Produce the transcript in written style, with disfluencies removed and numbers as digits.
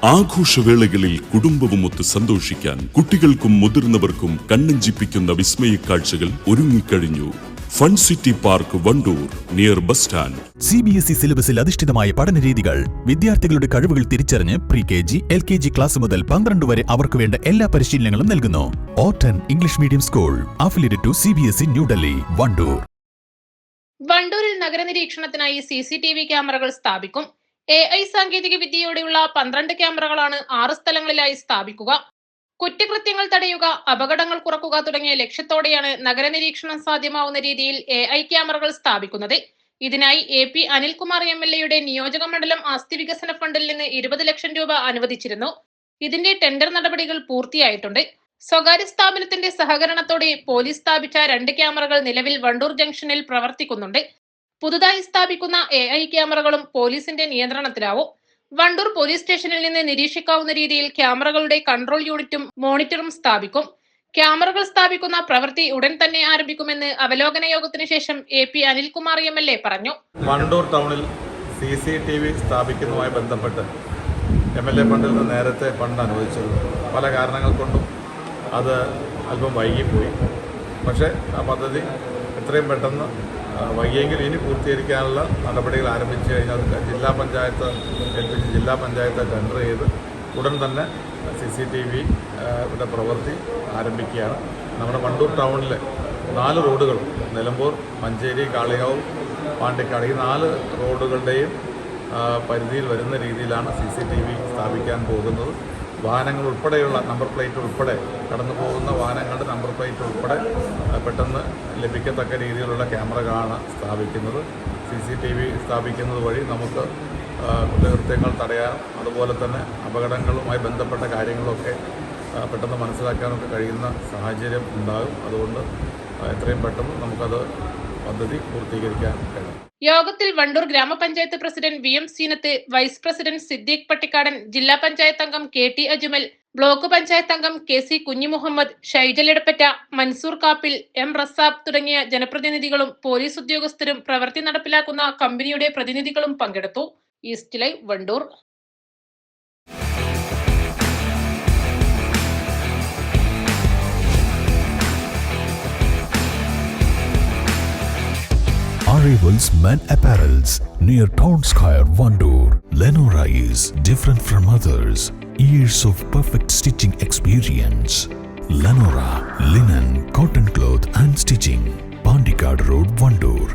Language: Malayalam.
ആഘോഷവേളകളിൽ കുടുംബവുമൊത്ത് സന്തോഷിക്കാൻ കുട്ടികൾക്കും മുതിർന്നവർക്കും കണ്ണഞ്ചിപ്പിക്കുന്ന വിസ്മയ കാഴ്ചകൾ ഒരുങ്ങിക്കഴിഞ്ഞു. Fun city park Wandoor near bus stand. CBSE സിലബസിൽ അധിഷ്ഠിതമായ പഠനരീതികൾ. വിദ്യാർത്ഥികളുടെ കഴിവുകൾ തിരിച്ചറിഞ്ഞ് pre-KG, LKG ക്ലാസ് മുതൽ 12 വരെ അവർക്ക് വേണ്ട എല്ലാ പരിശീലനങ്ങളും നൽകുന്നു. ഓട്ടൻ English medium school affiliated to CBSE New Delhi, Wandoor. വണ്ടൂരിൽ നഗരനിരീക്ഷണത്തിനായി CCTV ക്യാമറകൾ സ്ഥാപിക്കും. AI സാങ്കേതിക വിദ്യയോടെയുള്ള 12 ക്യാമറകളാണ് 6 സ്ഥലങ്ങളിലായി സ്ഥാപിക്കുക. കുറ്റകൃത്യങ്ങൾ തടയുക, അപകടങ്ങൾ കുറക്കുക തുടങ്ങിയ ലക്ഷ്യത്തോടെയാണ് നഗരനിരീക്ഷണം സാധ്യമാവുന്ന രീതിയിൽ AI ക്യാമറകൾ സ്ഥാപിക്കുന്നത്. ഇതിനായി AP അനിൽകുമാർ MLA നിയോജക മണ്ഡലം ആസ്തി വികസന ഫണ്ടിൽ നിന്ന് 20 ലക്ഷം രൂപ അനുവദിച്ചിരുന്നു. ഇതിന്റെ ടെൻഡർ നടപടികൾ പൂർത്തിയായിട്ടുണ്ട്. സ്വകാര്യ സ്ഥാപനത്തിന്റെ സഹകരണത്തോടെ പോലീസ് സ്ഥാപിച്ച 2 ക്യാമറകൾ നിലവിൽ വണ്ടൂർ ജംഗ്ഷനിൽ പ്രവർത്തിക്കുന്നുണ്ട്. പുതുതായി സ്ഥാപിക്കുന്ന AI ക്യാമറകളും പോലീസിന്റെ നിയന്ത്രണത്തിലാവും. വണ്ടൂർ പോലീസ് സ്റ്റേഷനിൽ നിന്ന് നിരീക്ഷിക്കാവുന്ന രീതിയിൽ ക്യാമറകളുടെ കൺട്രോൾ യൂണിറ്റും മോണിറ്ററും സ്ഥാപിക്കും. ക്യാമറകൾ സ്ഥാപിക്കുന്ന പ്രവൃത്തി ഉടൻ തന്നെ ആരംഭിക്കുമെന്ന് അവലോകന യോഗത്തിന് ശേഷം AP അനിൽകുമാർ MLA പറഞ്ഞു. വണ്ടൂർ ടൗണിൽ CCTV സ്ഥാപിക്കുന്നതുമായി ബന്ധപ്പെട്ട് MLA ഫണ്ടിൽ നിന്ന് നേരത്തെ ഫണ്ട് അനുവദിച്ചത് പല കാരണങ്ങൾ കൊണ്ടും അത് അല്പം വൈകിപ്പോയി. പക്ഷേ ആ പദ്ധതി എത്രയും പെട്ടെന്ന് വൈകിയെങ്കിൽ ഇനി പൂർത്തീകരിക്കാനുള്ള നടപടികൾ ആരംഭിച്ചു കഴിഞ്ഞാൽ ജില്ലാ പഞ്ചായത്ത് ഏൽപ്പിച്ച് ജില്ലാ പഞ്ചായത്ത് ടെൻഡർ ചെയ്ത് ഉടൻ തന്നെ CCTV പ്രവൃത്തി ആരംഭിക്കുകയാണ്. നമ്മുടെ വണ്ടൂർ ടൗണിലെ 4 റോഡുകൾ നിലമ്പൂർ, മഞ്ചേരി, കാളികാവ്, പാണ്ടിക്കാട് ഈ 4 റോഡുകളുടെയും പരിധിയിൽ വരുന്ന രീതിയിലാണ് CCTV സ്ഥാപിക്കാൻ പോകുന്നത്. വാഹനങ്ങൾ ഉൾപ്പെടെയുള്ള നമ്പർ പ്ലേറ്റ് ഉൾപ്പെടെ കടന്നു പോകുന്ന വാഹനങ്ങളുടെ നമ്പർ പ്ലേറ്റ് ഉൾപ്പെടെ പെട്ടെന്ന് ലഭിക്കത്തക്ക രീതിയിലുള്ള ക്യാമറകളാണ് സ്ഥാപിക്കുന്നത്. CCTV സ്ഥാപിക്കുന്നത് വഴി നമുക്ക് കുറ്റകൃത്യങ്ങൾ തടയാനും അതുപോലെ തന്നെ അപകടങ്ങളുമായി ബന്ധപ്പെട്ട കാര്യങ്ങളൊക്കെ പെട്ടെന്ന് മനസ്സിലാക്കാനൊക്കെ കഴിയുന്ന സാഹചര്യം ഉണ്ടാകും. അതുകൊണ്ട് എത്രയും പെട്ടെന്ന് നമുക്കത് പദ്ധതി പൂർത്തീകരിക്കാൻ കഴിയും. യോഗത്തിൽ വണ്ടൂർ ഗ്രാമപഞ്ചായത്ത് president VM Seenath, vice president Siddique Pattikkadan, ജില്ലാ പഞ്ചായത്ത് അംഗം KT അജ്മൽ, ബ്ലോക്ക് പഞ്ചായത്ത് അംഗം KC കുഞ്ഞിമുഹമ്മദ്, ഷൈജൽ എടപ്പറ്റ, മൻസൂർ കാപ്പിൽ, M റസാബ് തുടങ്ങിയ ജനപ്രതിനിധികളും പോലീസ് ഉദ്യോഗസ്ഥരും പ്രവൃത്തി നടപ്പിലാക്കുന്ന കമ്പനിയുടെ പ്രതിനിധികളും പങ്കെടുത്തു. East live, Wandoor. Arrivals Men Apparels near Town Square, Vandoor. Lenora is different from others. Years of perfect stitching experience. Lenora linen, cotton cloth and stitching. Pandikad Road, Vandoor.